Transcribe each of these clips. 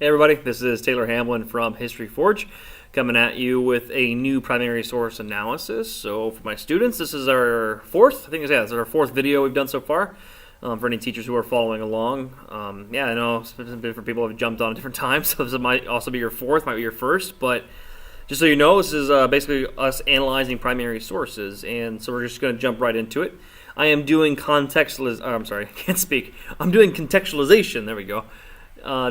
Hey everybody, this is Taylor Hamlin from History Forge coming at you with a new primary source analysis. So for my students, this is our this is our fourth video we've done so far. For any teachers who are following along, I know different people have jumped on at different times, so this might also be your fourth, might be your first, but just so you know, this is basically us analyzing primary sources, and so we're just going to jump right into it. I am doing I'm doing contextualization, there we go,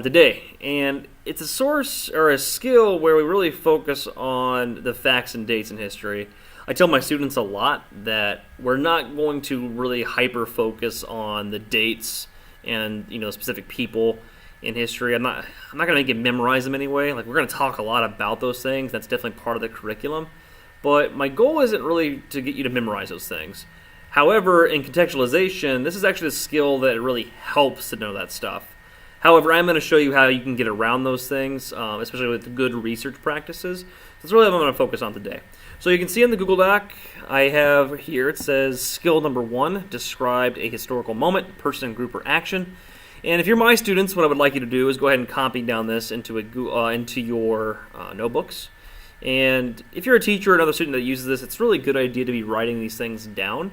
today, and it's a source or a skill where we really focus on the facts and dates in history. I tell my students a lot that we're not going to really hyper focus on the dates and specific people in history. I'm not going to make you memorize them anyway. Like, we're going to talk a lot about those things. That's definitely part of the curriculum. But my goal isn't really to get you to memorize those things. However, in contextualization, this is actually a skill that really helps to know that stuff. However, I'm going to show you how you can get around those things, especially with good research practices. That's really what I'm going to focus on today. So you can see in the Google Doc, I have here, it says skill number 1, described a historical moment, person, group, or action. And if you're my students, what I would like you to do is go ahead and copy down this into your notebooks. And if you're a teacher or another student that uses this, it's really a good idea to be writing these things down.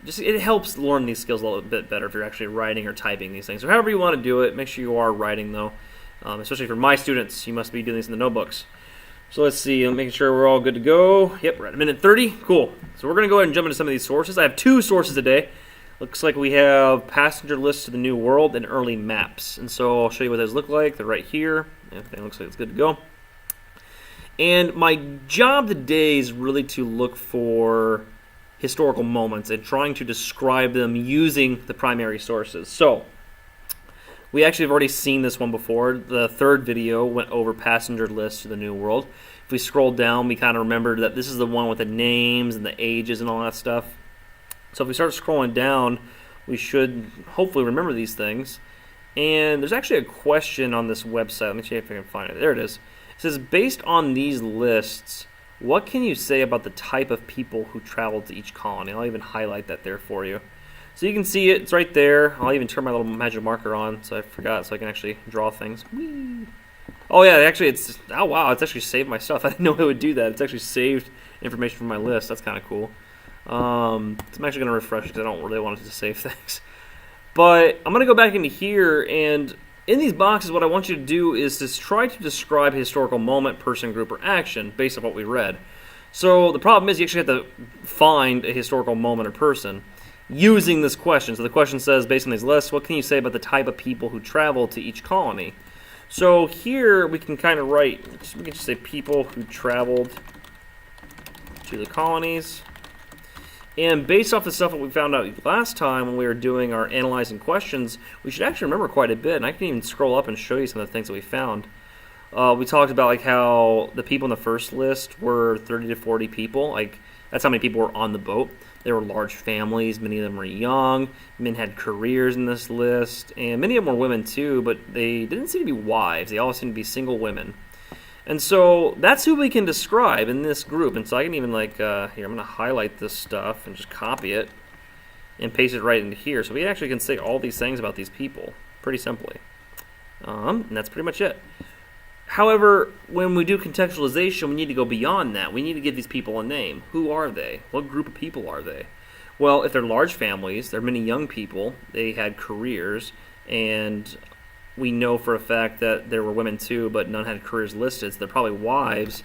It helps learn these skills a little bit better if you're actually writing or typing these things. So however you want to do it, make sure you are writing though. Especially for my students, you must be doing this in the notebooks. So let's see, I'm making sure we're all good to go. Yep, we're at minute 30. Cool. So we're going to go ahead and jump into some of these sources. I have 2 sources today. Looks like we have passenger lists to the New World and early maps. And so I'll show you what those look like. They're right here. Everything looks like it's good to go. And my job today is really to look for historical moments and trying to describe them using the primary sources. So we actually have already seen this one before. The third video went over passenger lists to the New World. If we scroll down, we kind of remembered that this is the one with the names and the ages and all that stuff. So if we start scrolling down, we should hopefully remember these things. And there's actually a question on this website. Let me see if I can find it. There it is. It says, based on these lists, what can you say about the type of people who traveled to each colony? I'll even highlight that there for you. So you can see it. It's right there. I'll even turn my little magic marker on, so I forgot, so I can actually draw things. Whee! Oh yeah, actually oh wow, it's actually saved my stuff. I didn't know it would do that. It's actually saved information from my list. That's kind of cool. I'm actually going to refresh because I don't really want it to save things. But I'm going to go back into here, and in these boxes, what I want you to do is to try to describe a historical moment, person, group, or action based on what we read. So the problem is you actually have to find a historical moment or person using this question. So the question says, based on these lists, what can you say about the type of people who traveled to each colony? So here we can kind of write, we can just say people who traveled to the colonies. And based off the stuff that we found out last time when we were doing our analyzing questions, we should actually remember quite a bit. And I can even scroll up and show you some of the things that we found. We talked about like how the people in the first list were 30 to 40 people. Like, that's how many people were on the boat. There were large families. Many of them were young. Men had careers in this list. And many of them were women too, but they didn't seem to be wives. They all seemed to be single women. And so that's who we can describe in this group. And so I can even here, I'm going to highlight this stuff and just copy it and paste it right into here. So we actually can say all these things about these people pretty simply. And that's pretty much it. However, when we do contextualization, we need to go beyond that. We need to give these people a name. Who are they? What group of people are they? Well, if they're large families, they're many young people, they had careers, and we know for a fact that there were women too, but none had careers listed, so they're probably wives.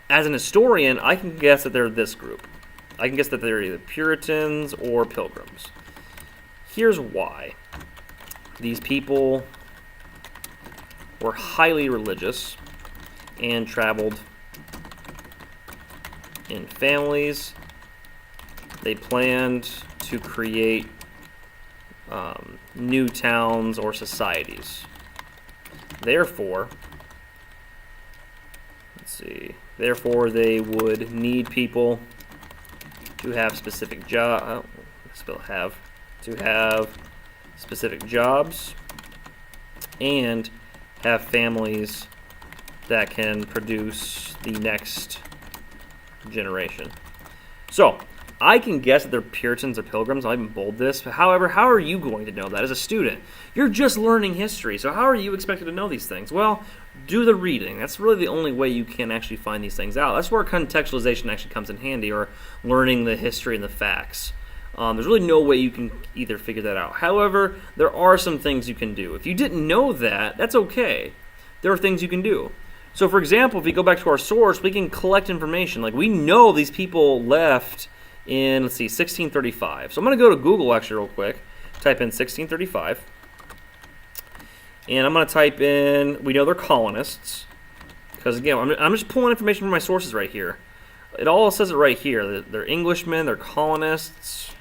As an historian, I can guess that they're this group. I can guess that they're either Puritans or Pilgrims. Here's why. These people were highly religious and traveled in families. They planned to create new towns or societies. Therefore, therefore they would need people to have specific specific jobs and have families that can produce the next generation. So I can guess that they're Puritans or Pilgrims. I'll even bold this. But however, how are you going to know that as a student? You're just learning history, so how are you expected to know these things? Well, do the reading. That's really the only way you can actually find these things out. That's where contextualization actually comes in handy, or learning the history and the facts. There's really no way you can either figure that out. However, there are some things you can do. If you didn't know that, that's okay. There are things you can do. So, for example, if we go back to our source, we can collect information. Like, we know these people left in, let's see, 1635. So I'm going to go to Google actually real quick, type in 1635. And I'm going to type in, we know they're colonists. Because, again, I'm just pulling information from my sources right here. It all says it right here. They're Englishmen, they're colonists.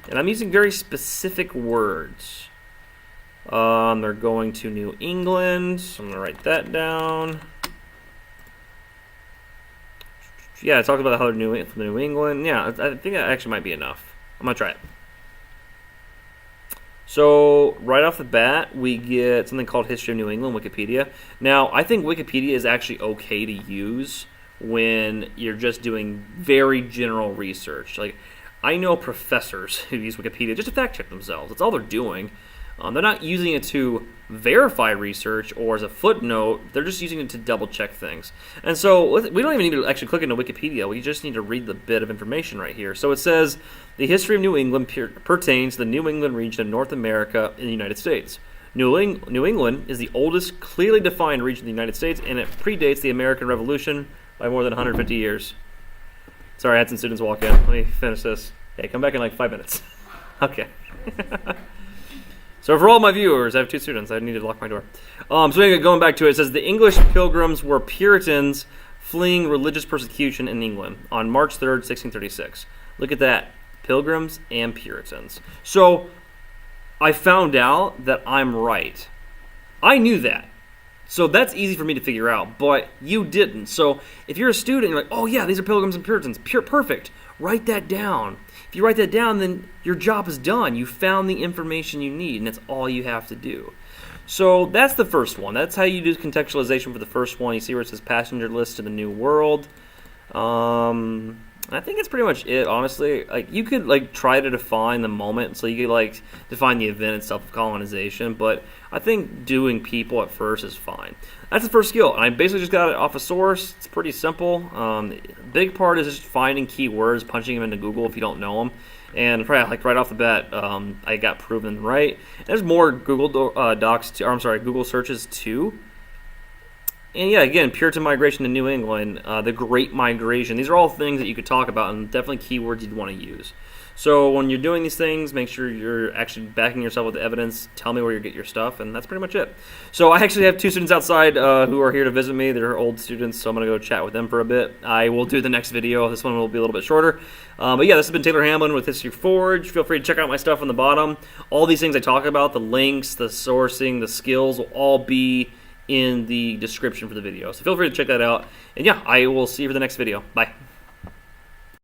And I'm using very specific words. They're going to New England. So I'm going to write that down. Yeah, I talked about how they're from New England. Yeah, I think that actually might be enough. I'm going to try it. So right off the bat, we get something called History of New England, Wikipedia. Now, I think Wikipedia is actually okay to use when you're just doing very general research. Like, I know professors who use Wikipedia just to fact check themselves. That's all they're doing. They're not using it to verify research or as a footnote. They're just using it to double check things. And so we don't even need to actually click into Wikipedia. We just need to read the bit of information right here. So it says, the history of New England pertains to the New England region of North America in the United States. New England is the oldest clearly defined region of the United States, and it predates the American Revolution by more than 150 years. Sorry, I had some students walk in. Let me finish this. Hey, come back in like 5 minutes. Okay. So for all my viewers, I have 2 students. I need to lock my door. So anyway, going back to it, it says the English Pilgrims were Puritans fleeing religious persecution in England on March 3rd, 1636. Look at that. Pilgrims and Puritans. So I found out that I'm right. I knew that. So that's easy for me to figure out, but you didn't. So if you're a student, you're like, oh yeah, these are Pilgrims and Puritans. Perfect. Write that down. If you write that down, then your job is done. You found the information you need, and that's all you have to do. So that's the first one. That's how you do contextualization for the first one. You see where it says passenger list to the New World. I think it's pretty much it, honestly. Like, you could like try to define the moment, so you could like define the event itself of colonization, but I think doing people at first is fine. That's the first skill. I basically just got it off a source. It's pretty simple. Big part is just finding keywords, punching them into Google if you don't know them. And probably like right off the bat, I got proven right. There's more Google Google searches too. And yeah, again, Puritan migration to New England, the Great Migration. These are all things that you could talk about, and definitely keywords you'd want to use. So when you're doing these things, make sure you're actually backing yourself with evidence. Tell me where you get your stuff, and that's pretty much it. So I actually have 2 students outside who are here to visit me. They're old students, so I'm going to go chat with them for a bit. I will do the next video. This one will be a little bit shorter. But yeah, this has been Taylor Hamlin with History Forge. Feel free to check out my stuff on the bottom. All these things I talk about, the links, the sourcing, the skills, will all be in the description for the video. So feel free to check that out. And yeah, I will see you for the next video. Bye.